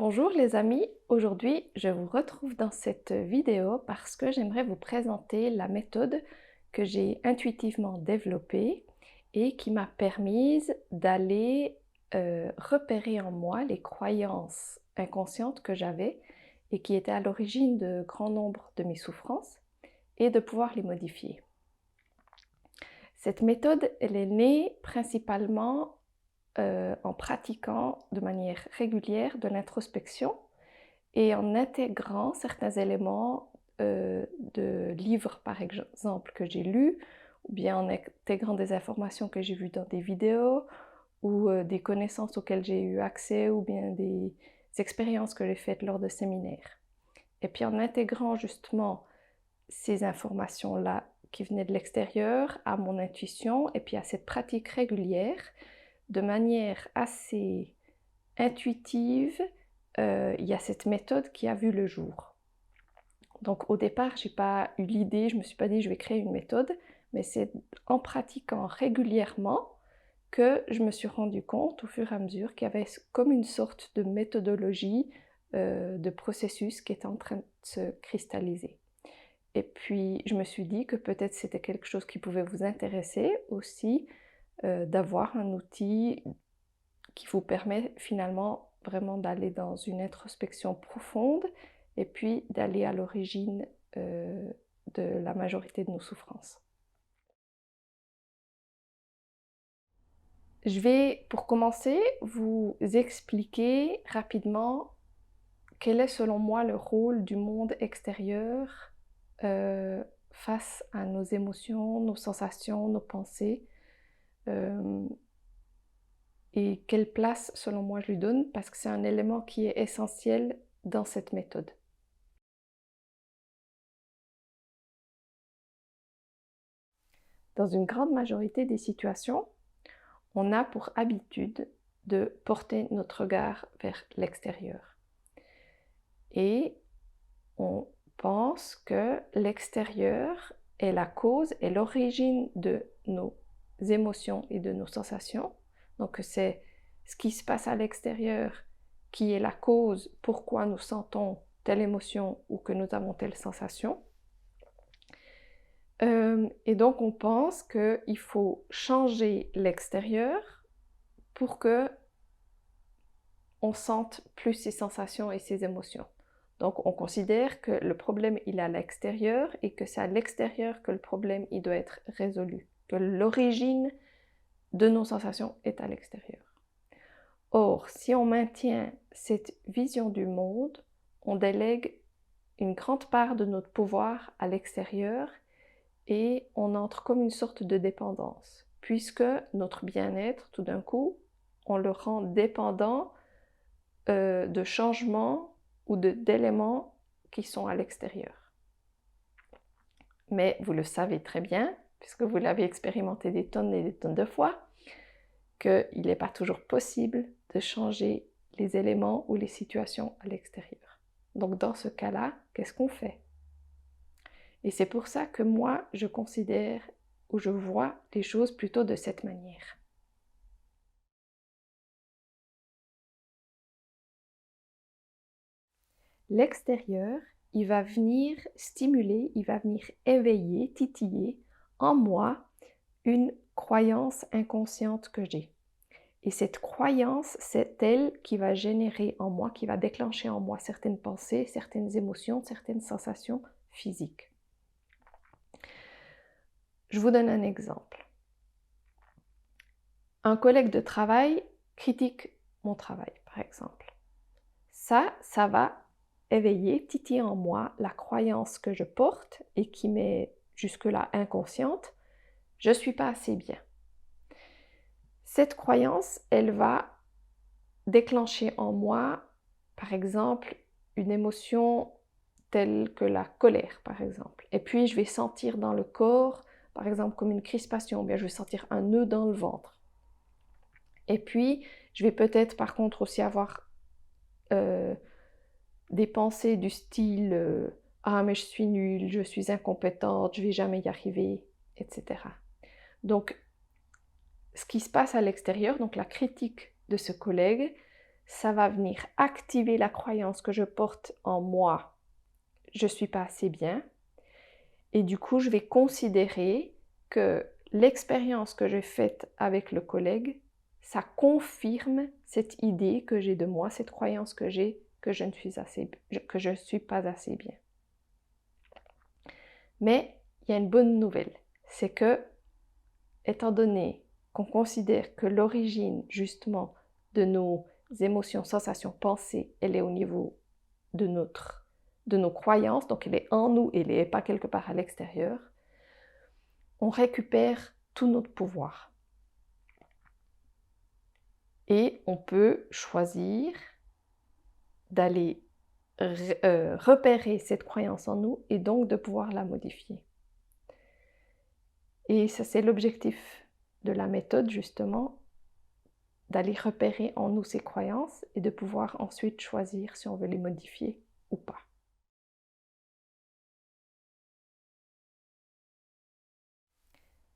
Bonjour les amis, aujourd'hui je vous retrouve dans cette vidéo parce que j'aimerais vous présenter la méthode que j'ai intuitivement développée et qui m'a permise d'aller repérer en moi les croyances inconscientes que j'avais et qui étaient à l'origine de grand nombre de mes souffrances et de pouvoir les modifier. Cette méthode, elle est née principalement en pratiquant de manière régulière de l'introspection et en intégrant certains éléments de livres par exemple que j'ai lus, ou bien en intégrant des informations que j'ai vues dans des vidéos, ou des connaissances auxquelles j'ai eu accès, ou bien des expériences que j'ai faites lors de séminaires. Et puis en intégrant justement ces informations-là qui venaient de l'extérieur à mon intuition, et puis à cette pratique régulière, de manière assez intuitive, il y a cette méthode qui a vu le jour. Donc au départ, je n'ai pas eu l'idée, je ne me suis pas dit je vais créer une méthode, mais c'est en pratiquant régulièrement que je me suis rendu compte au fur et à mesure qu'il y avait comme une sorte de méthodologie, de processus qui était en train de se cristalliser. Et puis je me suis dit que peut-être c'était quelque chose qui pouvait vous intéresser aussi, d'avoir un outil qui vous permet finalement vraiment d'aller dans une introspection profonde et puis d'aller à l'origine de la majorité de nos souffrances. Je vais, pour commencer, vous expliquer rapidement quel est selon moi le rôle du monde extérieur face à nos émotions, nos sensations, nos pensées. Et quelle place, selon moi, je lui donne, parce que c'est un élément qui est essentiel dans cette méthode. Dans une grande majorité des situations, on a pour habitude de porter notre regard vers l'extérieur. Et on pense que l'extérieur est la cause et l'origine de nos émotions et de nos sensations. Donc c'est ce qui se passe à l'extérieur qui est la cause pourquoi nous sentons telle émotion ou que nous avons telle sensation. Et donc on pense qu'il faut changer l'extérieur pour que on sente plus ces sensations et ces émotions. Donc on considère que le problème il est à l'extérieur et que c'est à l'extérieur que le problème il doit être résolu, que l'origine de nos sensations est à l'extérieur. Or, si on maintient cette vision du monde, on délègue une grande part de notre pouvoir à l'extérieur et on entre comme une sorte de dépendance, puisque notre bien-être, tout d'un coup, on le rend dépendant de changements ou d'éléments qui sont à l'extérieur. Mais vous le savez très bien, puisque vous l'avez expérimenté des tonnes et des tonnes de fois, qu'il n'est pas toujours possible de changer les éléments ou les situations à l'extérieur. Donc dans ce cas-là, qu'est-ce qu'on fait? Et c'est pour ça que moi, je considère ou je vois les choses plutôt de cette manière. L'extérieur, il va venir stimuler, il va venir éveiller, titiller en moi une croyance inconsciente que j'ai. Et cette croyance, c'est elle qui va générer en moi, qui va déclencher en moi certaines pensées, certaines émotions, certaines sensations physiques. Je vous donne un exemple. Un collègue de travail critique mon travail, par exemple. Ça va éveiller, titiller en moi la croyance que je porte et qui m'est jusque-là inconsciente, je ne suis pas assez bien. Cette croyance, elle va déclencher en moi, par exemple, une émotion telle que la colère, par exemple. Et puis, je vais sentir dans le corps, par exemple, comme une crispation, ou bien je vais sentir un nœud dans le ventre. Et puis, je vais peut-être, par contre, aussi avoir des pensées du style ah, mais je suis nulle, je suis incompétente, je ne vais jamais y arriver, etc. Donc, ce qui se passe à l'extérieur, donc la critique de ce collègue, ça va venir activer la croyance que je porte en moi, je ne suis pas assez bien. Et du coup, je vais considérer que l'expérience que j'ai faite avec le collègue, ça confirme cette idée que j'ai de moi, cette croyance que j'ai que je ne suis pas assez bien. Mais il y a une bonne nouvelle, c'est que, étant donné qu'on considère que l'origine justement de nos émotions, sensations, pensées, elle est au niveau de nos croyances, donc elle est en nous, elle n'est pas quelque part à l'extérieur, on récupère tout notre pouvoir. Et on peut choisir d'aller repérer cette croyance en nous et donc de pouvoir la modifier. Et ça, c'est l'objectif de la méthode, justement, d'aller repérer en nous ces croyances et de pouvoir ensuite choisir si on veut les modifier ou pas.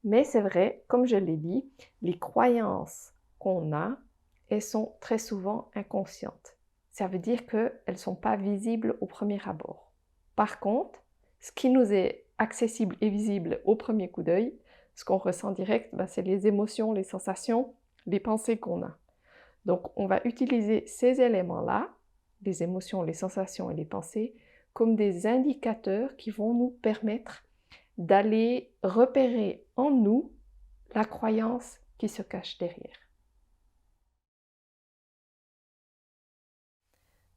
Mais c'est vrai, comme je l'ai dit, les croyances qu'on a, elles sont très souvent inconscientes. Ça veut dire qu'elles ne sont pas visibles au premier abord. Par contre, ce qui nous est accessible et visible au premier coup d'œil, ce qu'on ressent direct, c'est les émotions, les sensations, les pensées qu'on a. Donc on va utiliser ces éléments-là, les émotions, les sensations et les pensées, comme des indicateurs qui vont nous permettre d'aller repérer en nous la croyance qui se cache derrière.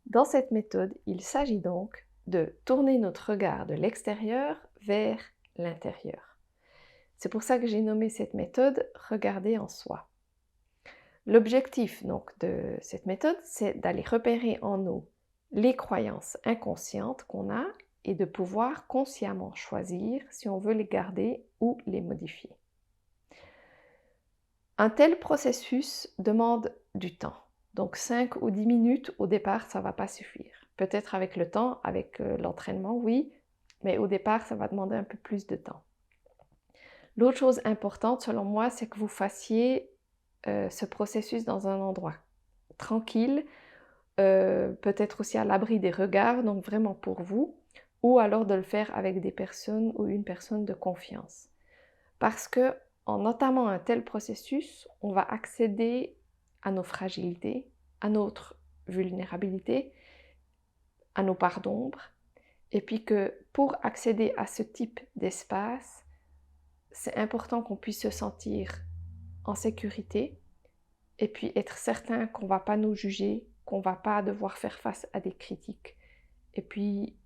Dans cette méthode, il s'agit donc de tourner notre regard de l'extérieur vers l'intérieur. C'est pour ça que j'ai nommé cette méthode « Regarder en soi ». L'objectif donc de cette méthode, c'est d'aller repérer en nous les croyances inconscientes qu'on a et de pouvoir consciemment choisir si on veut les garder ou les modifier. Un tel processus demande du temps. Donc 5 ou 10 minutes au départ, ça ne va pas suffire. Peut-être avec le temps, avec l'entraînement, oui, mais au départ, ça va demander un peu plus de temps. L'autre chose importante, selon moi, c'est que vous fassiez ce processus dans un endroit tranquille, peut-être aussi à l'abri des regards, donc vraiment pour vous, ou alors de le faire avec des personnes ou une personne de confiance. Parce que en entamant un tel processus, on va accéder à nos fragilités, à notre vulnérabilité, à nos parts d'ombre, et puis que pour accéder à ce type d'espace, c'est important qu'on puisse se sentir en sécurité, et puis être certain qu'on ne va pas nous juger, qu'on ne va pas devoir faire face à des critiques, et puis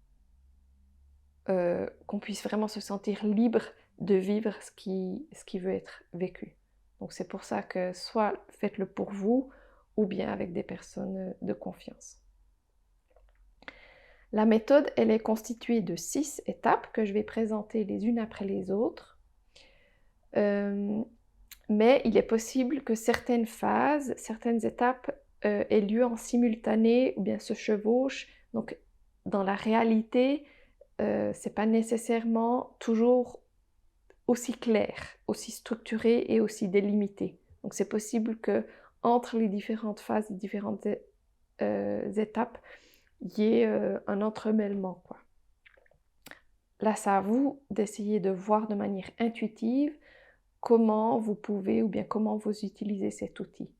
qu'on puisse vraiment se sentir libre de vivre ce qui veut être vécu. Donc c'est pour ça que soit faites-le pour vous, ou bien avec des personnes de confiance. La méthode, elle est constituée de 6 étapes que je vais présenter les unes après les autres. Mais il est possible que certaines phases, certaines étapes aient lieu en simultané ou bien se chevauchent. Donc dans la réalité, c'est pas nécessairement toujours aussi clair, aussi structuré et aussi délimité. Donc c'est possible que entre les différentes phases, les différentes étapes, il y ait un entremêlement, quoi. Là, c'est à vous d'essayer de voir de manière intuitive comment vous pouvez ou bien comment vous utilisez cet outil.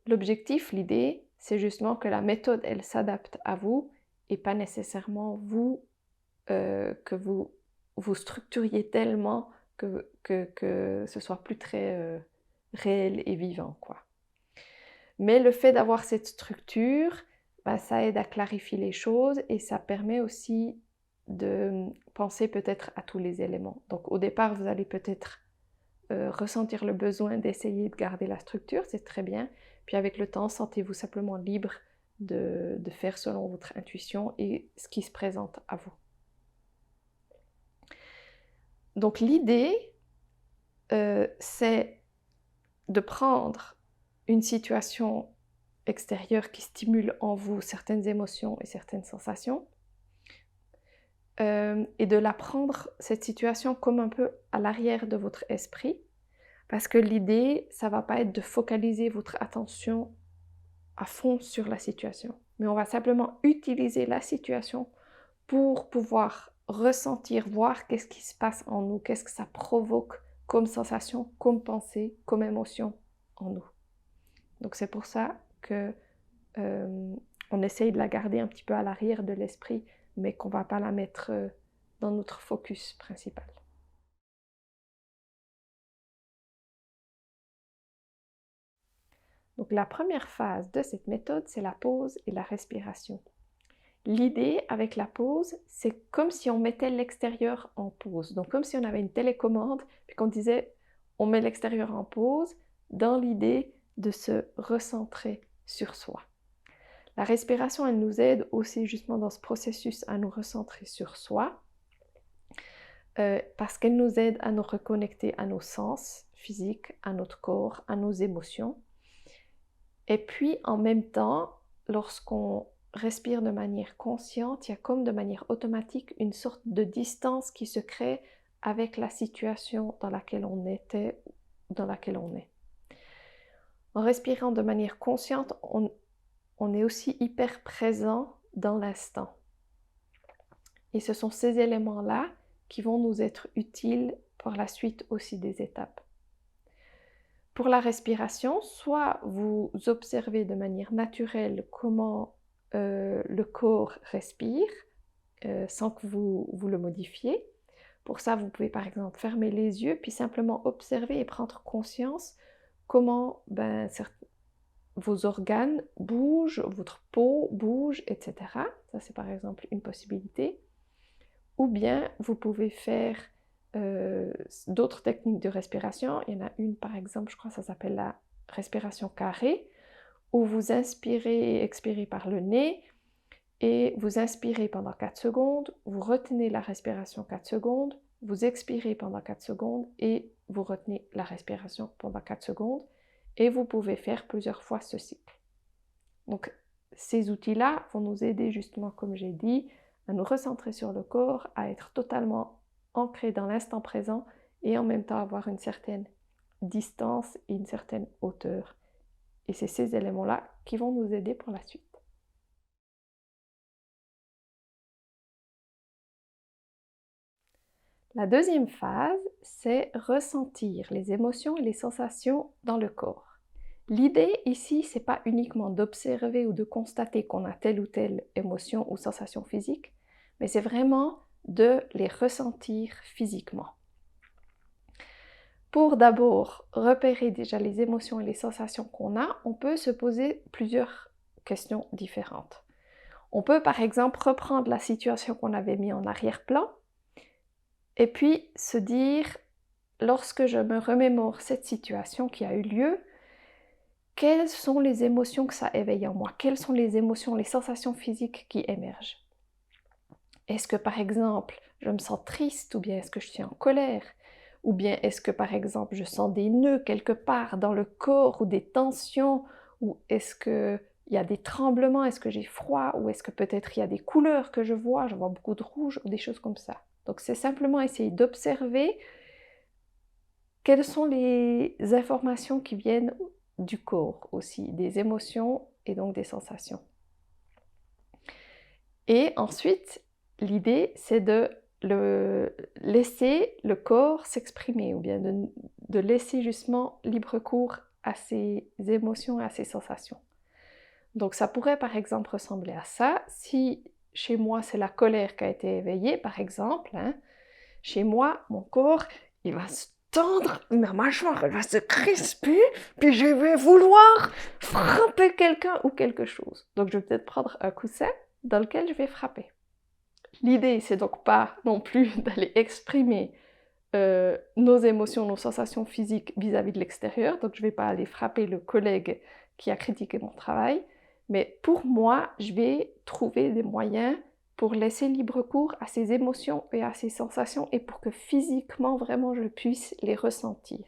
L'objectif, l'idée, c'est justement que la méthode, elle s'adapte à vous et pas nécessairement vous, que vous structuriez tellement que ce soit plus très réel et vivant, quoi. Mais le fait d'avoir cette structure, ça aide à clarifier les choses et ça permet aussi de penser peut-être à tous les éléments. Donc au départ, vous allez peut-être ressentir le besoin d'essayer de garder la structure, c'est très bien. Puis avec le temps, sentez-vous simplement libre de faire selon votre intuition et ce qui se présente à vous. Donc l'idée, c'est de prendre une situation extérieure qui stimule en vous certaines émotions et certaines sensations, et de la prendre, cette situation, comme un peu à l'arrière de votre esprit, parce que l'idée, ça ne va pas être de focaliser votre attention à fond sur la situation, mais on va simplement utiliser la situation pour pouvoir ressentir, voir qu'est-ce qui se passe en nous, qu'est-ce que ça provoque comme sensation, comme pensée, comme émotion en nous. Donc c'est pour ça que on essaye de la garder un petit peu à l'arrière de l'esprit, mais qu'on ne va pas la mettre dans notre focus principal. Donc la première phase de cette méthode, c'est la pause et la respiration. L'idée avec la pause, c'est comme si on mettait l'extérieur en pause. Donc comme si on avait une télécommande, puis qu'on disait on met l'extérieur en pause, dans l'idée de se recentrer sur soi. La respiration, elle nous aide aussi justement dans ce processus à nous recentrer sur soi, parce qu'elle nous aide à nous reconnecter à nos sens physiques, à notre corps, à nos émotions. Et puis en même temps, lorsqu'on respire de manière consciente, il y a comme de manière automatique une sorte de distance qui se crée avec la situation dans laquelle on était, dans laquelle on est. En respirant de manière consciente, on est aussi hyper présent dans l'instant. Et ce sont ces éléments-là qui vont nous être utiles pour la suite aussi des étapes. Pour la respiration, soit vous observez de manière naturelle comment le corps respire sans que vous le modifiez. Pour ça, vous pouvez par exemple fermer les yeux puis simplement observer et prendre conscience comment vos organes bougent, votre peau bouge, etc. Ça, c'est par exemple une possibilité. Ou bien, vous pouvez faire d'autres techniques de respiration. Il y en a une, par exemple, je crois que ça s'appelle la respiration carrée, où vous inspirez et expirez par le nez, et vous inspirez pendant 4 secondes, vous retenez la respiration 4 secondes, vous expirez pendant 4 secondes, et vous retenez la respiration pendant 4 secondes, et vous pouvez faire plusieurs fois ce cycle. Donc, ces outils-là vont nous aider justement, comme j'ai dit, à nous recentrer sur le corps, à être totalement ancré dans l'instant présent et en même temps avoir une certaine distance et une certaine hauteur. Et c'est ces éléments-là qui vont nous aider pour la suite. La deuxième phase, c'est ressentir les émotions et les sensations dans le corps. L'idée ici, c'est pas uniquement d'observer ou de constater qu'on a telle ou telle émotion ou sensation physique, mais c'est vraiment de les ressentir physiquement. Pour d'abord repérer déjà les émotions et les sensations qu'on a, on peut se poser plusieurs questions différentes. On peut par exemple reprendre la situation qu'on avait mis en arrière-plan et puis se dire, lorsque je me remémore cette situation qui a eu lieu, quelles sont les émotions que ça éveille en moi? Quelles sont les émotions, les sensations physiques qui émergent? Est-ce que par exemple, je me sens triste ou bien est-ce que je suis en colère? Ou bien est-ce que par exemple, je sens des nœuds quelque part dans le corps ou des tensions? Ou est-ce qu'il y a des tremblements? Est-ce que j'ai froid? Ou est-ce que peut-être il y a des couleurs que je vois beaucoup de rouge ou des choses comme ça. Donc c'est simplement essayer d'observer quelles sont les informations qui viennent du corps aussi, des émotions et donc des sensations. Et ensuite, l'idée, c'est de laisser le corps s'exprimer, ou bien de laisser justement libre cours à ses émotions et à ses sensations. Donc ça pourrait par exemple ressembler à ça. Si chez moi c'est la colère qui a été éveillée, par exemple, chez moi, mon corps, il va se tendre, ma mâchoire, elle va se crisper, puis je vais vouloir frapper quelqu'un ou quelque chose. Donc je vais peut-être prendre un coussin dans lequel je vais frapper. L'idée, c'est donc pas non plus d'aller exprimer nos émotions, nos sensations physiques vis-à-vis de l'extérieur, donc je vais pas aller frapper le collègue qui a critiqué mon travail, mais pour moi, je vais trouver des moyens pour laisser libre cours à ces émotions et à ces sensations et pour que physiquement, vraiment, je puisse les ressentir.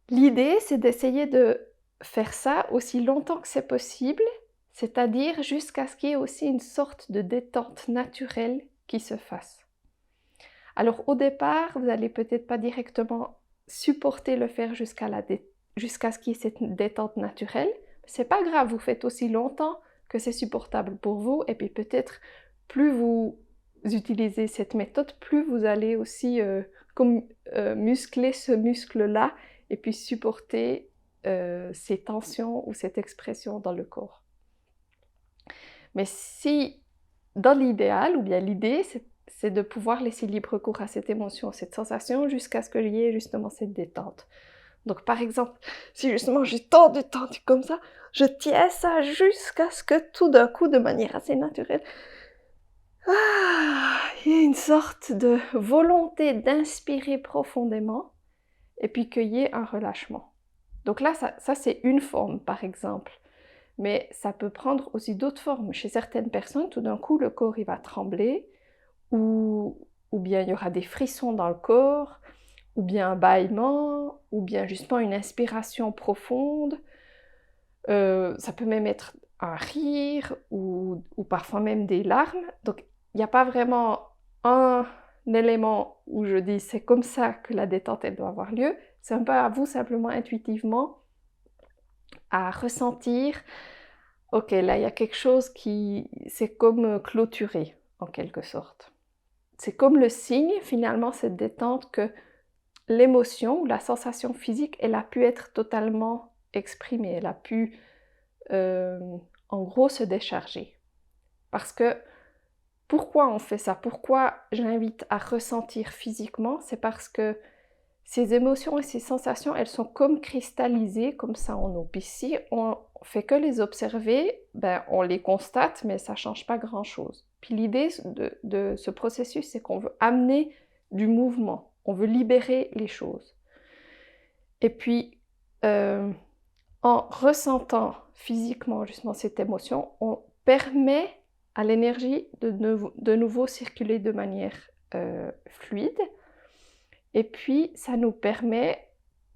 L'idée, c'est d'essayer de faire ça aussi longtemps que c'est possible, c'est-à-dire jusqu'à ce qu'il y ait aussi une sorte de détente naturelle qui se fasse. Alors au départ, vous n'allez peut-être pas directement supporter le faire jusqu'à la jusqu'à ce qu'il y ait cette détente naturelle. C'est pas grave, vous faites aussi longtemps que c'est supportable pour vous, et puis peut-être plus vous utilisez cette méthode, plus vous allez aussi muscler ce muscle-là, et puis supporter ces tensions ou cette expression dans le corps. Mais si, dans l'idéal, ou bien l'idée, c'est de pouvoir laisser libre cours à cette émotion, cette sensation, jusqu'à ce qu'il y ait justement cette détente. Donc par exemple, si justement j'ai tant détendu comme ça, je tiens ça jusqu'à ce que tout d'un coup, de manière assez naturelle, il y ait une sorte de volonté d'inspirer profondément, et puis qu'il y ait un relâchement. Donc là, ça c'est une forme, par exemple. Mais ça peut prendre aussi d'autres formes. Chez certaines personnes, tout d'un coup, le corps il va trembler, ou bien il y aura des frissons dans le corps, ou bien un bâillement, ou bien justement une inspiration profonde. Ça peut même être un rire, ou parfois même des larmes. Donc il n'y a pas vraiment un élément où je dis c'est comme ça que la détente elle doit avoir lieu. C'est un peu à vous simplement intuitivement à ressentir, ok, là il y a quelque chose qui, c'est comme clôturé en quelque sorte. C'est comme le signe finalement, cette détente, que l'émotion ou la sensation physique, elle a pu être totalement exprimée, elle a pu en gros se décharger. Parce que pourquoi on fait ça? Pourquoi j'invite à ressentir physiquement? C'est parce que ces émotions et ces sensations, elles sont comme cristallisées comme ça en nous. Puis si on fait que les observer, ben on les constate, mais ça ne change pas grand-chose. Puis l'idée de ce processus, c'est qu'on veut amener du mouvement, on veut libérer les choses. Et puis, en ressentant physiquement justement cette émotion, on permet à l'énergie de nouveau circuler de manière fluide. Et puis, ça nous permet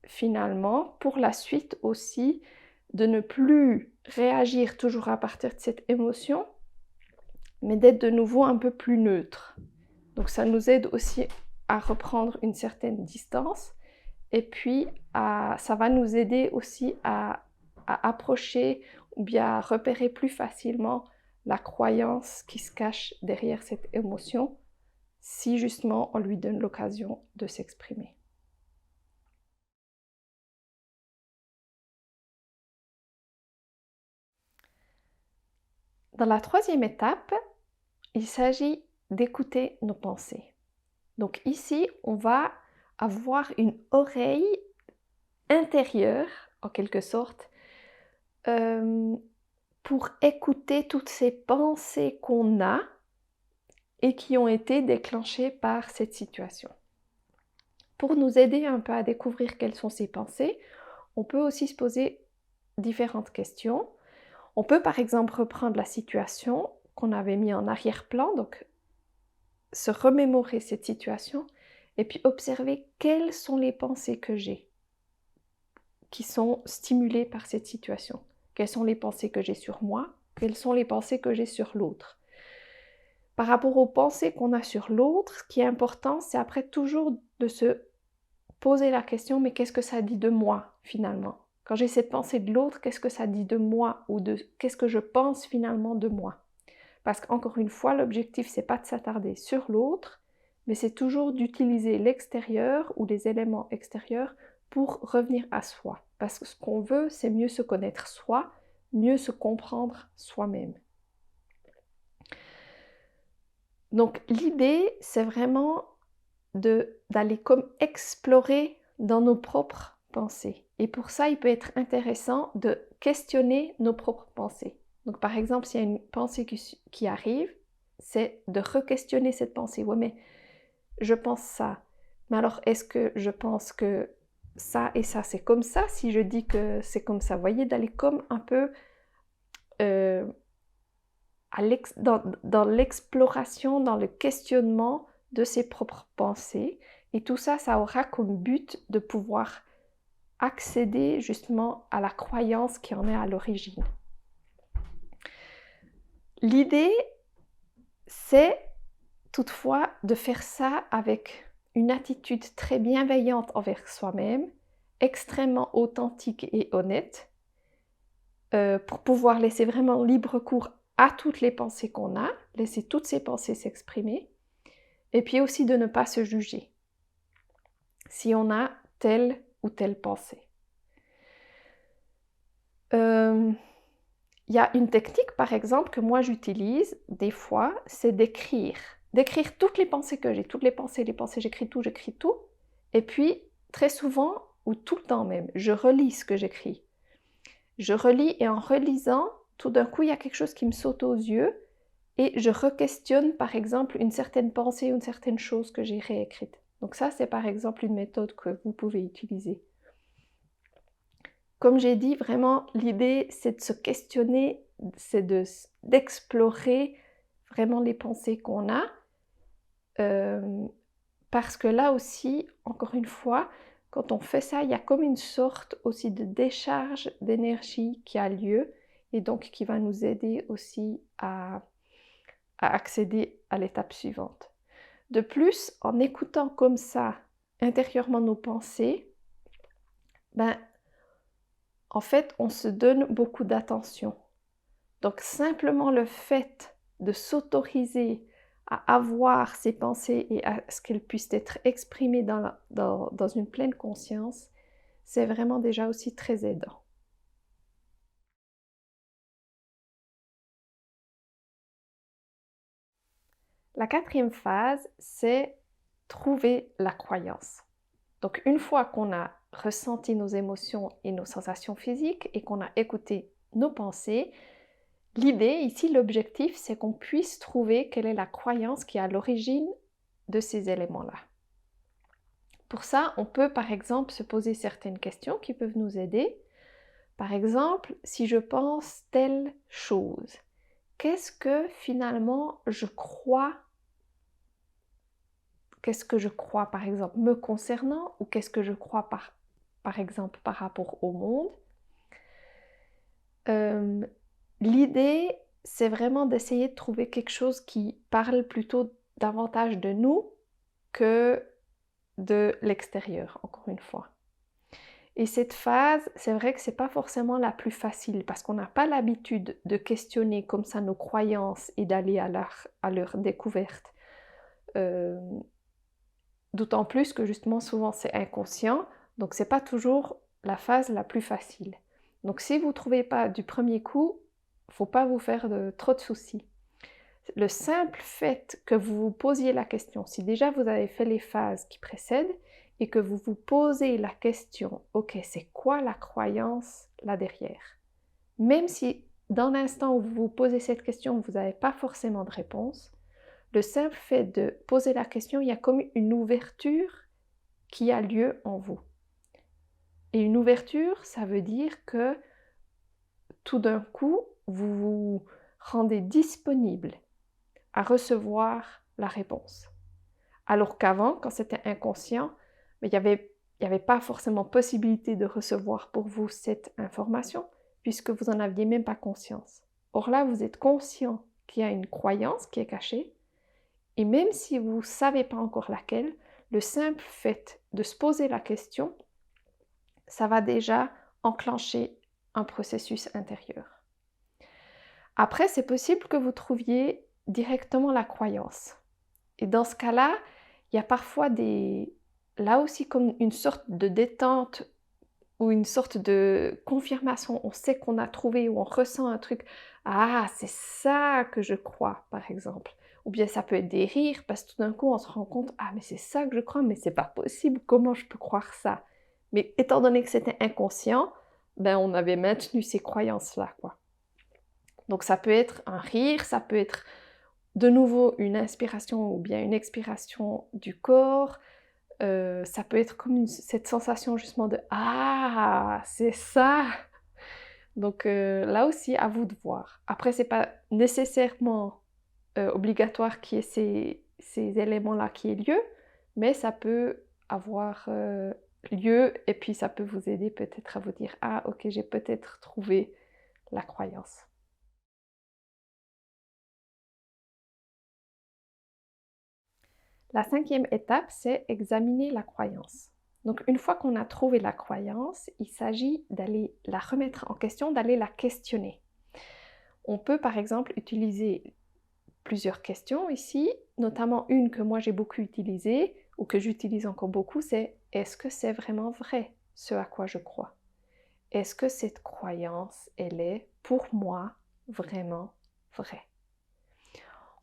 finalement, pour la suite aussi, de ne plus réagir toujours à partir de cette émotion, mais d'être de nouveau un peu plus neutre. Donc ça nous aide aussi à reprendre une certaine distance, et puis ça va nous aider aussi à approcher ou bien à repérer plus facilement la croyance qui se cache derrière cette émotion, si justement on lui donne l'occasion de s'exprimer. Dans la troisième étape, il s'agit d'écouter nos pensées. Donc ici, on va avoir une oreille intérieure, en quelque sorte, pour écouter toutes ces pensées qu'on a et qui ont été déclenchées par cette situation. Pour nous aider un peu à découvrir quelles sont ces pensées, on peut aussi se poser différentes questions. On peut par exemple reprendre la situation qu'on avait mis en arrière-plan, donc se remémorer cette situation et puis observer quelles sont les pensées que j'ai qui sont stimulées par cette situation. Quelles sont les pensées que j'ai sur moi? Quelles sont les pensées que j'ai sur l'autre? Par rapport aux pensées qu'on a sur l'autre, ce qui est important, c'est après toujours de se poser la question, mais qu'est-ce que ça dit de moi finalement? Quand j'ai cette pensée de l'autre, qu'est-ce que ça dit de moi, ou de qu'est-ce que je pense finalement de moi? Parce qu'encore une fois, l'objectif, c'est pas de s'attarder sur l'autre, mais c'est toujours d'utiliser l'extérieur ou les éléments extérieurs pour revenir à soi. Parce que ce qu'on veut, c'est mieux se connaître soi, mieux se comprendre soi-même. Donc l'idée, c'est vraiment d'aller comme explorer dans nos propres pensées. Et pour ça, il peut être intéressant de questionner nos propres pensées. Donc par exemple, s'il y a une pensée qui arrive, c'est de re-questionner cette pensée. Ouais, mais je pense ça. Mais alors, est-ce que je pense que ça et ça, c'est comme ça? Si je dis que c'est comme ça, vous voyez, d'aller comme un peu dans l'exploration, dans le questionnement de ses propres pensées. Et tout ça, ça aura comme but de pouvoir accéder justement à la croyance qui en est à l'origine. L'idée, c'est toutefois de faire ça avec une attitude très bienveillante envers soi-même extrêmement authentique et honnête pour pouvoir laisser vraiment libre cours à toutes les pensées qu'on a, laisser toutes ces pensées s'exprimer, et puis aussi de ne pas se juger si on a telle ou telle pensée. Il y a une technique, par exemple, que moi j'utilise des fois, c'est d'écrire. D'écrire toutes les pensées que j'ai, toutes les pensées, j'écris tout. Et puis, très souvent, ou tout le temps même, je relis ce que j'écris. Je relis et en relisant, tout d'un coup, il y a quelque chose qui me saute aux yeux et je re-questionne, par exemple, une certaine pensée ou une certaine chose que j'ai réécrite. Donc ça, c'est par exemple une méthode que vous pouvez utiliser. Comme j'ai dit, vraiment, l'idée, c'est de se questionner, c'est d'explorer vraiment les pensées qu'on a. Parce que là aussi, encore une fois, quand on fait ça, il y a comme une sorte aussi de décharge d'énergie qui a lieu et donc qui va nous aider aussi à accéder à l'étape suivante. De plus, en écoutant comme ça intérieurement nos pensées, en fait, on se donne beaucoup d'attention. Donc simplement le fait de s'autoriser à avoir ces pensées et à ce qu'elles puissent être exprimées dans une pleine conscience, c'est vraiment déjà aussi très aidant. La quatrième phase, c'est trouver la croyance. Donc une fois qu'on a ressenti nos émotions et nos sensations physiques et qu'on a écouté nos pensées, l'idée ici, l'objectif, c'est qu'on puisse trouver quelle est la croyance qui est à l'origine de ces éléments-là. Pour ça, on peut par exemple se poser certaines questions qui peuvent nous aider. Par exemple, si je pense telle chose, qu'est-ce que finalement je crois? Qu'est-ce que je crois par exemple me concernant ou qu'est-ce que je crois par exemple par rapport au monde? L'idée, c'est vraiment d'essayer de trouver quelque chose qui parle plutôt davantage de nous que de l'extérieur, encore une fois. Et cette phase, c'est vrai que c'est pas forcément la plus facile parce qu'on n'a pas l'habitude de questionner comme ça nos croyances et d'aller à leur découverte. D'autant plus que justement souvent c'est inconscient, donc c'est pas toujours la phase la plus facile. Donc si vous ne trouvez pas du premier coup, faut pas vous faire trop de soucis. Le simple fait que vous vous posiez la question, si déjà vous avez fait les phases qui précèdent et que vous vous posez la question, ok, c'est quoi la croyance là derrière? Même si dans l'instant où vous vous posez cette question, vous n'avez pas forcément de réponse, le simple fait de poser la question, il y a comme une ouverture qui a lieu en vous. Et une ouverture, ça veut dire que tout d'un coup, vous vous rendez disponible à recevoir la réponse. Alors qu'avant, quand c'était inconscient, il n'y avait pas forcément possibilité de recevoir pour vous cette information, puisque vous n'en aviez même pas conscience. Or là, vous êtes conscient qu'il y a une croyance qui est cachée, et même si vous ne savez pas encore laquelle, le simple fait de se poser la question, ça va déjà enclencher un processus intérieur. Après, c'est possible que vous trouviez directement la croyance. Et dans ce cas-là, il y a parfois là aussi comme une sorte de détente ou une sorte de confirmation. On sait qu'on a trouvé ou on ressent un truc. Ah, c'est ça que je crois, par exemple. Ou bien ça peut être des rires parce que tout d'un coup on se rend compte, ah mais c'est ça que je crois, mais c'est pas possible, comment je peux croire ça? Mais étant donné que c'était inconscient, on avait maintenu ces croyances-là, quoi. Donc ça peut être un rire, ça peut être de nouveau une inspiration ou bien une expiration du corps, ça peut être comme cette sensation justement de «Ah, c'est ça!» Donc là aussi, à vous de voir. Après, c'est pas nécessairement obligatoire qu'il y ait ces éléments-là qui aient lieu, mais ça peut avoir lieu et puis ça peut vous aider peut-être à vous dire «Ah ok, j'ai peut-être trouvé la croyance». La cinquième étape, c'est examiner la croyance. Donc une fois qu'on a trouvé la croyance, il s'agit d'aller la remettre en question, d'aller la questionner. On peut par exemple utiliser plusieurs questions ici, notamment une que moi j'ai beaucoup utilisée, ou que j'utilise encore beaucoup, c'est « Est-ce que c'est vraiment vrai ce à quoi je crois ? Est-ce que cette croyance, elle est pour moi vraiment vraie ?»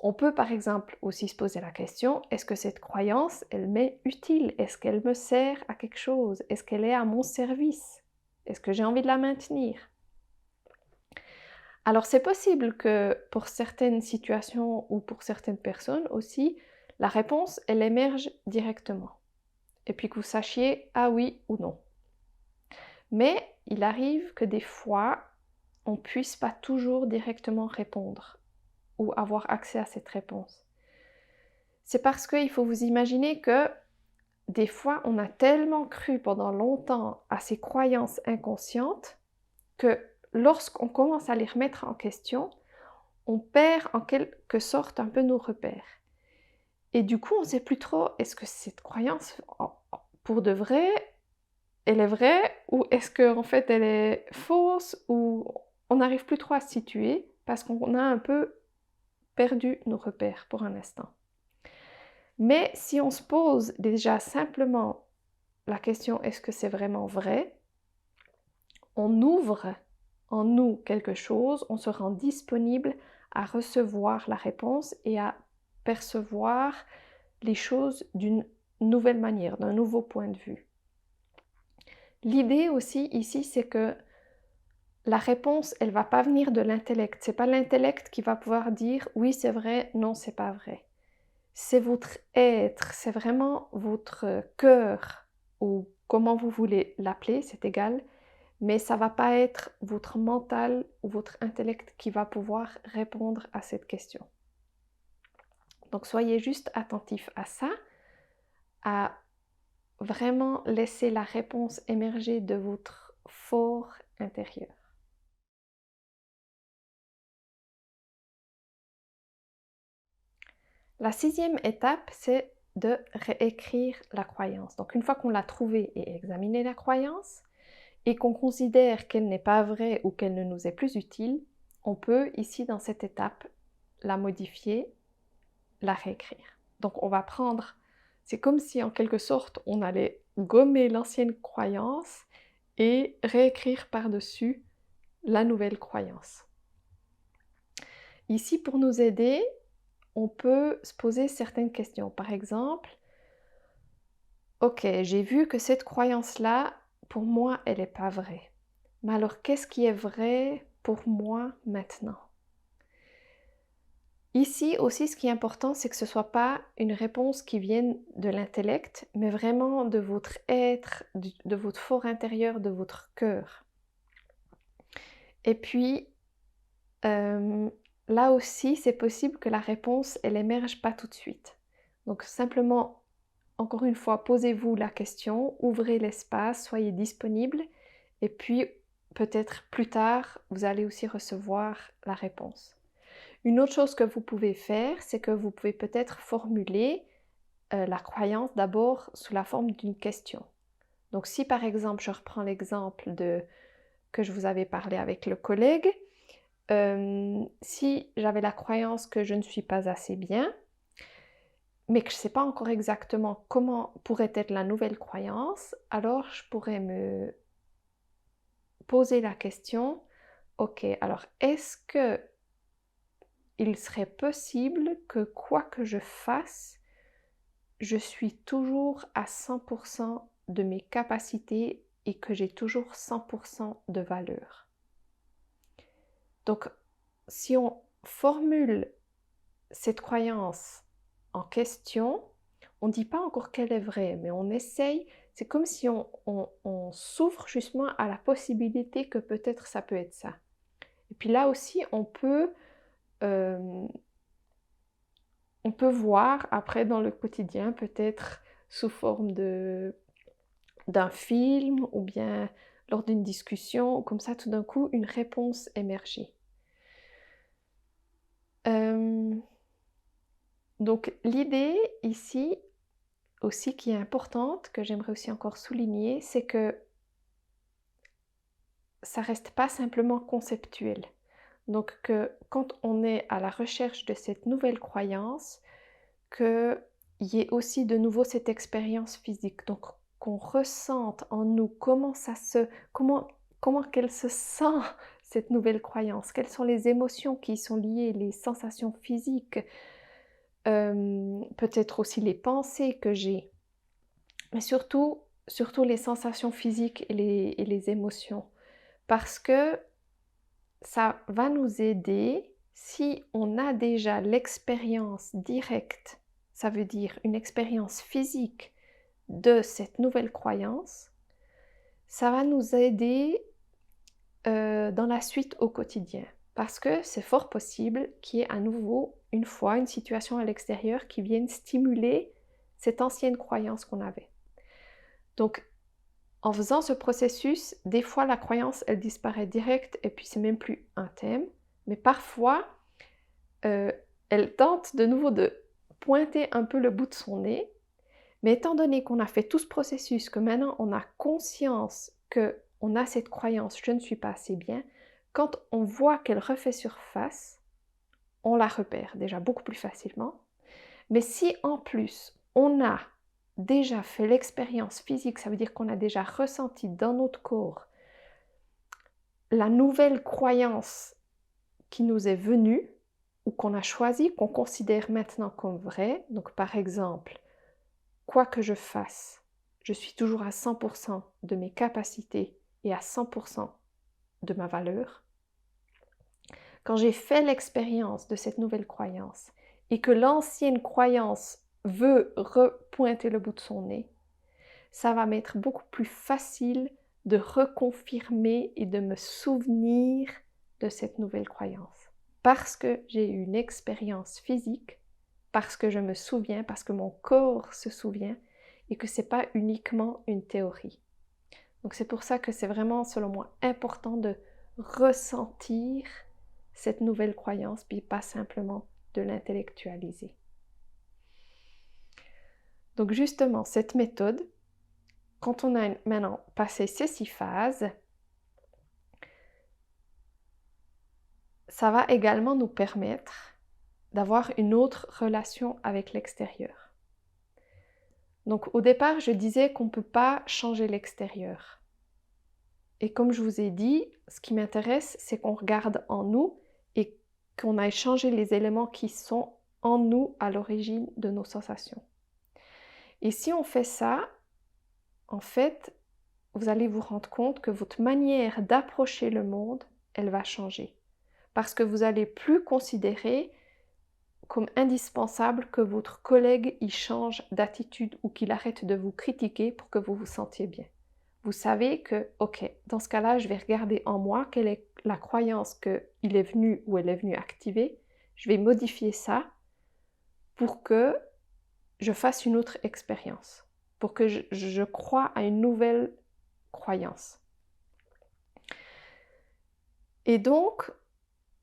On peut par exemple aussi se poser la question, est-ce que cette croyance, elle m'est utile? Est-ce qu'elle me sert à quelque chose? Est-ce qu'elle est à mon service? Est-ce que j'ai envie de la maintenir? Alors c'est possible que pour certaines situations ou pour certaines personnes aussi, la réponse, elle émerge directement. Et puis que vous sachiez ah oui ou non. Mais il arrive que des fois, on ne puisse pas toujours directement répondre ou avoir accès à cette réponse. C'est parce qu'il faut vous imaginer que des fois, on a tellement cru pendant longtemps à ces croyances inconscientes que lorsqu'on commence à les remettre en question, on perd en quelque sorte un peu nos repères. Et du coup, on ne sait plus trop, est-ce que cette croyance, pour de vrai, elle est vraie ou est-ce qu'en fait elle est fausse ou on n'arrive plus trop à se situer parce qu'on a un peu perdu nos repères pour un instant. Mais si on se pose déjà simplement la question est-ce que c'est vraiment vrai, on ouvre en nous quelque chose, on se rend disponible à recevoir la réponse et à percevoir les choses d'une nouvelle manière, d'un nouveau point de vue. L'idée aussi ici, c'est que la réponse, elle va pas venir de l'intellect. C'est pas l'intellect qui va pouvoir dire oui, c'est vrai, non, c'est pas vrai. C'est votre être, c'est vraiment votre cœur ou comment vous voulez l'appeler, c'est égal, mais ça va pas être votre mental ou votre intellect qui va pouvoir répondre à cette question. Donc soyez juste attentifs à ça, à vraiment laisser la réponse émerger de votre fort intérieur. La 6e étape, c'est de réécrire la croyance. Donc une fois qu'on l'a trouvée et examiné la croyance, et qu'on considère qu'elle n'est pas vraie ou qu'elle ne nous est plus utile, on peut ici dans cette étape la modifier, la réécrire. Donc on va prendre, c'est comme si en quelque sorte on allait gommer l'ancienne croyance et réécrire par-dessus la nouvelle croyance. Ici pour nous aider, on peut se poser certaines questions. Par exemple, ok, j'ai vu que cette croyance-là, pour moi, elle n'est pas vraie. Mais alors, qu'est-ce qui est vrai pour moi maintenant? Ici aussi, ce qui est important, c'est que ce ne soit pas une réponse qui vienne de l'intellect, mais vraiment de votre être, de votre fort intérieur, de votre cœur. Et puis, là aussi, c'est possible que la réponse, elle émerge pas tout de suite. Donc simplement, encore une fois, posez-vous la question, ouvrez l'espace, soyez disponible, et puis peut-être plus tard, vous allez aussi recevoir la réponse. Une autre chose que vous pouvez faire, c'est que vous pouvez peut-être formuler la croyance d'abord sous la forme d'une question. Donc si par exemple, je reprends l'exemple que je vous avais parlé avec le collègue, si j'avais la croyance que je ne suis pas assez bien, mais que je ne sais pas encore exactement comment pourrait être la nouvelle croyance, alors je pourrais me poser la question, ok, alors est-ce que il serait possible que quoi que je fasse, je suis toujours à 100% de mes capacités et que j'ai toujours 100% de valeur. Donc, si on formule cette croyance en question, on ne dit pas encore qu'elle est vraie, mais on essaye, c'est comme si on s'ouvre justement à la possibilité que peut-être ça peut être ça. Et puis là aussi, on peut voir après dans le quotidien, peut-être sous forme d'un film ou bien lors d'une discussion, comme ça tout d'un coup, une réponse émerger. Donc l'idée ici, aussi qui est importante, que j'aimerais aussi encore souligner, c'est que ça reste pas simplement conceptuel. Donc que quand on est à la recherche de cette nouvelle croyance, qu'il y ait aussi de nouveau cette expérience physique. Donc qu'on ressente en nous comment qu'elle se sent cette nouvelle croyance, quelles sont les émotions qui y sont liées, les sensations physiques, peut-être aussi les pensées que j'ai, mais surtout les sensations physiques et les émotions. Parce que ça va nous aider si on a déjà l'expérience directe, ça veut dire une expérience physique de cette nouvelle croyance, ça va nous aider dans la suite au quotidien. Parce que c'est fort possible qu'il y ait à nouveau, une fois, une situation à l'extérieur qui vienne stimuler cette ancienne croyance qu'on avait. Donc, en faisant ce processus, des fois la croyance, elle disparaît direct et puis c'est même plus un thème. Mais parfois, elle tente de nouveau de pointer un peu le bout de son nez. Mais étant donné qu'on a fait tout ce processus, que maintenant on a conscience qu'on a cette croyance « je ne suis pas assez bien », quand on voit qu'elle refait surface, on la repère déjà beaucoup plus facilement. Mais si en plus on a déjà fait l'expérience physique, ça veut dire qu'on a déjà ressenti dans notre corps la nouvelle croyance qui nous est venue ou qu'on a choisi, qu'on considère maintenant comme vraie. Donc par exemple, quoi que je fasse, je suis toujours à 100% de mes capacités et à 100% de ma valeur. Quand j'ai fait l'expérience de cette nouvelle croyance et que l'ancienne croyance veut repointer le bout de son nez, ça va m'être beaucoup plus facile de reconfirmer et de me souvenir de cette nouvelle croyance. Parce que j'ai eu une expérience physique, parce que je me souviens, parce que mon corps se souvient et que ce n'est pas uniquement une théorie. Donc c'est pour ça que c'est vraiment, selon moi, important de ressentir cette nouvelle croyance, puis pas simplement de l'intellectualiser. Donc justement, cette méthode, quand on a maintenant passé ces 6 phases, ça va également nous permettre d'avoir une autre relation avec l'extérieur. Donc au départ, je disais qu'on ne peut pas changer l'extérieur. Et comme je vous ai dit, ce qui m'intéresse, c'est qu'on regarde en nous et qu'on aille changer les éléments qui sont en nous à l'origine de nos sensations. Et si on fait ça, en fait, vous allez vous rendre compte que votre manière d'approcher le monde, elle va changer. Parce que vous n'allez plus considérer comme indispensable que votre collègue y change d'attitude ou qu'il arrête de vous critiquer pour que vous vous sentiez bien. Vous savez que, ok, dans ce cas-là, je vais regarder en moi quelle est la croyance qu'il est venu ou elle est venue activer. Je vais modifier ça pour que je fasse une autre expérience, pour que je croie à une nouvelle croyance. Et donc,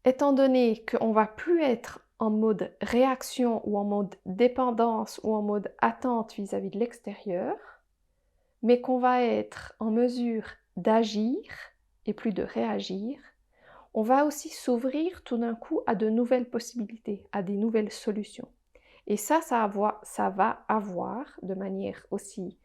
étant donné qu'on ne va plus être en mode réaction ou en mode dépendance ou en mode attente vis-à-vis de l'extérieur, mais qu'on va être en mesure d'agir et plus de réagir, on va aussi s'ouvrir tout d'un coup à de nouvelles possibilités, à des nouvelles solutions. Et ça va avoir de manière aussi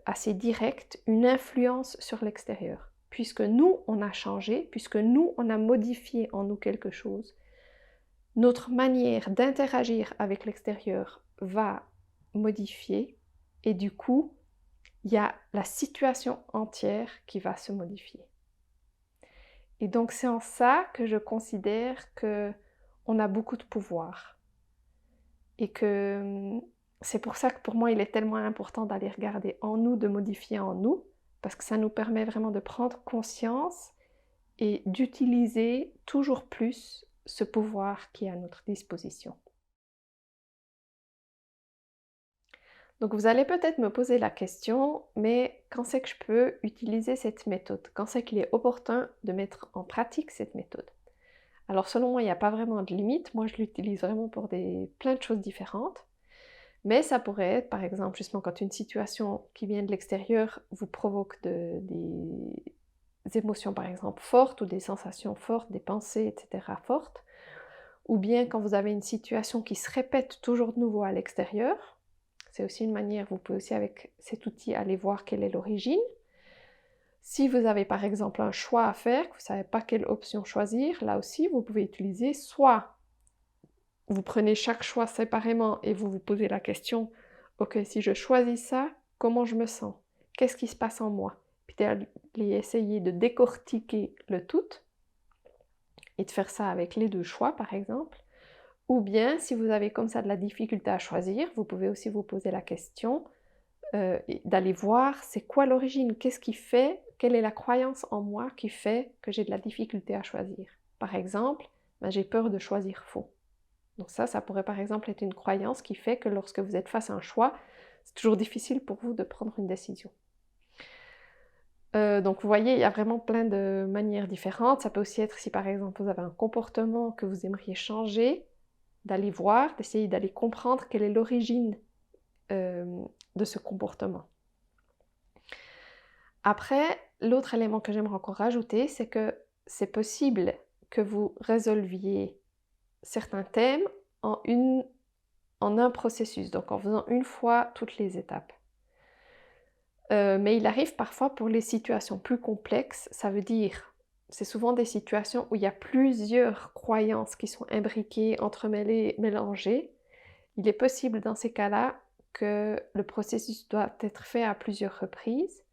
assez directe une influence sur l'extérieur. Puisque nous, on a changé, puisque nous, on a modifié en nous quelque chose, notre manière d'interagir avec l'extérieur va modifier et du coup, il y a la situation entière qui va se modifier. Et donc c'est en ça que je considère qu'on a beaucoup de pouvoir. Et que c'est pour ça que pour moi il est tellement important d'aller regarder en nous, de modifier en nous, parce que ça nous permet vraiment de prendre conscience et d'utiliser toujours plus ce pouvoir qui est à notre disposition. Donc vous allez peut-être me poser la question, mais quand c'est que je peux utiliser cette méthode? Quand c'est qu'il est opportun de mettre en pratique cette méthode? Alors selon moi, il n'y a pas vraiment de limite. Moi, je l'utilise vraiment pour plein de choses différentes. Mais ça pourrait être, par exemple, justement, quand une situation qui vient de l'extérieur vous provoque des émotions, par exemple, fortes ou des sensations fortes, des pensées, etc. fortes, ou bien quand vous avez une situation qui se répète toujours de nouveau à l'extérieur. C'est aussi une manière, vous pouvez aussi avec cet outil aller voir quelle est l'origine. Si vous avez par exemple un choix à faire, que vous ne savez pas quelle option choisir, là aussi vous pouvez utiliser soit vous prenez chaque choix séparément et vous vous posez la question, ok, si je choisis ça, comment je me sens? Qu'est-ce qui se passe en moi? Puis d'aller essayer de décortiquer le tout et de faire ça avec les deux choix par exemple. Ou bien, si vous avez comme ça de la difficulté à choisir, vous pouvez aussi vous poser la question d'aller voir c'est quoi l'origine, qu'est-ce qui fait, quelle est la croyance en moi qui fait que j'ai de la difficulté à choisir. Par exemple, ben, j'ai peur de choisir faux. Donc ça pourrait par exemple être une croyance qui fait que lorsque vous êtes face à un choix, c'est toujours difficile pour vous de prendre une décision. Donc vous voyez, il y a vraiment plein de manières différentes. Ça peut aussi être si par exemple vous avez un comportement que vous aimeriez changer, d'aller voir, d'essayer d'aller comprendre quelle est l'origine de ce comportement. Après, l'autre élément que j'aimerais encore rajouter, c'est que c'est possible que vous résolviez certains thèmes en un processus, donc en faisant une fois toutes les étapes. Mais il arrive parfois pour les situations plus complexes, ça veut dire, c'est souvent des situations où il y a plusieurs croyances qui sont imbriquées, entremêlées, mélangées. Il est possible dans ces cas-là que le processus doit être fait à plusieurs reprises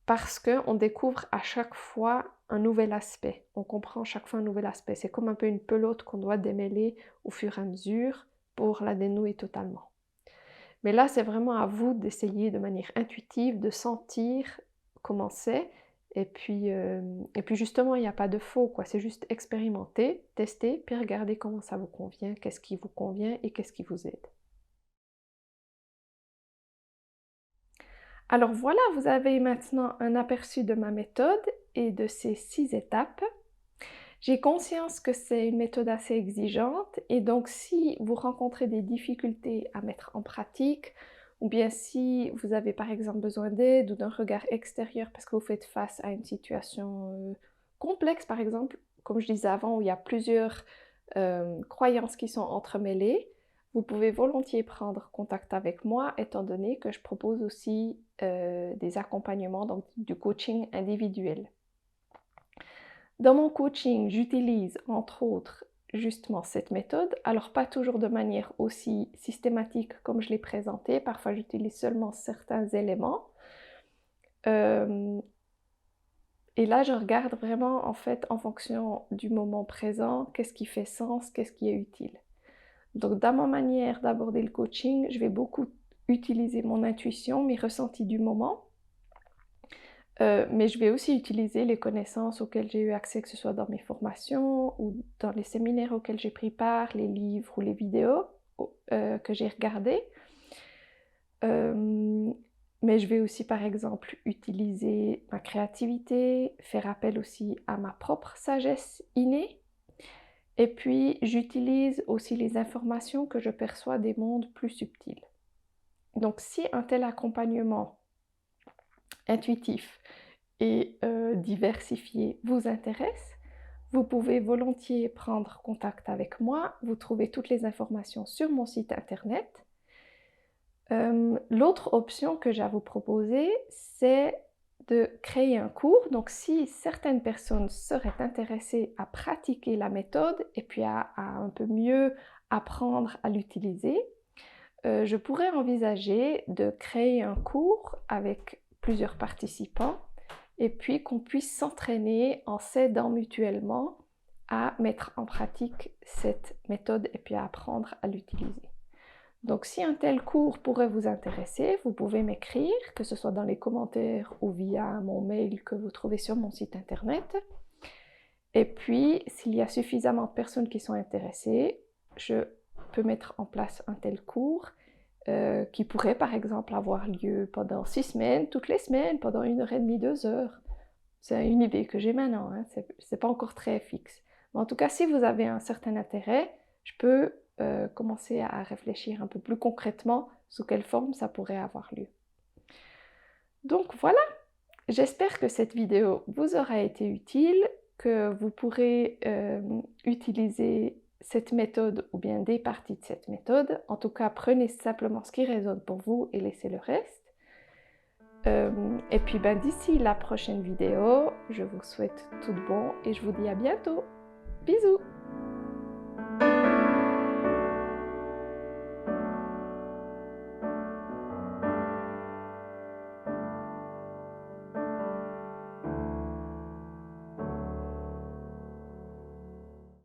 parce qu'on découvre à chaque fois un nouvel aspect. On comprend à chaque fois un nouvel aspect. C'est comme un peu une pelote qu'on doit démêler au fur et à mesure pour la dénouer totalement. Mais là, c'est vraiment à vous d'essayer de manière intuitive, de sentir comment c'est. Et puis justement, il n'y a pas de faux, quoi. C'est juste expérimenter, tester, puis regarder comment ça vous convient, qu'est-ce qui vous convient et qu'est-ce qui vous aide. Alors voilà, vous avez maintenant un aperçu de ma méthode et de ces 6 étapes. J'ai conscience que c'est une méthode assez exigeante et donc si vous rencontrez des difficultés à mettre en pratique, ou bien si vous avez par exemple besoin d'aide ou d'un regard extérieur parce que vous faites face à une situation complexe par exemple, comme je disais avant, où il y a plusieurs croyances qui sont entremêlées, vous pouvez volontiers prendre contact avec moi étant donné que je propose aussi des accompagnements, donc du coaching individuel. Dans mon coaching, j'utilise entre autres justement cette méthode, alors pas toujours de manière aussi systématique comme je l'ai présenté, parfois j'utilise seulement certains éléments. Et là, je regarde vraiment en fait en fonction du moment présent, qu'est-ce qui fait sens, qu'est-ce qui est utile. Donc dans ma manière d'aborder le coaching, je vais beaucoup utiliser mon intuition, mes ressentis du moment, mais je vais aussi utiliser les connaissances auxquelles j'ai eu accès, que ce soit dans mes formations ou dans les séminaires auxquels j'ai pris part, les livres ou les vidéos que j'ai regardées. Mais je vais aussi par exemple utiliser ma créativité, faire appel aussi à ma propre sagesse innée. Et puis j'utilise aussi les informations que je perçois des mondes plus subtils. Donc si un tel accompagnement intuitif et diversifié vous intéresse, vous pouvez volontiers prendre contact avec moi. Vous trouvez toutes les informations sur mon site internet. L'autre option que j'ai à vous proposer, c'est de créer un cours. Donc si certaines personnes seraient intéressées à pratiquer la méthode et puis à un peu mieux apprendre à l'utiliser, je pourrais envisager de créer un cours avec plusieurs participants et puis qu'on puisse s'entraîner en s'aidant mutuellement à mettre en pratique cette méthode et puis à apprendre à l'utiliser. Donc si un tel cours pourrait vous intéresser, vous pouvez m'écrire, que ce soit dans les commentaires ou via mon mail que vous trouvez sur mon site internet. Et puis, s'il y a suffisamment de personnes qui sont intéressées, je peux mettre en place un tel cours qui pourrait par exemple avoir lieu pendant 6 semaines, toutes les semaines, pendant 1h30, 2 heures. C'est une idée que j'ai maintenant, hein. C'est pas encore très fixe. Mais en tout cas, si vous avez un certain intérêt, je peux commencer à réfléchir un peu plus concrètement sous quelle forme ça pourrait avoir lieu. Donc voilà, j'espère que cette vidéo vous aura été utile, que vous pourrez utiliser cette méthode ou bien des parties de cette méthode. En tout cas, prenez simplement ce qui résonne pour vous et laissez le reste. Et puis d'ici la prochaine vidéo, je vous souhaite tout de bon et je vous dis à bientôt. Bisous!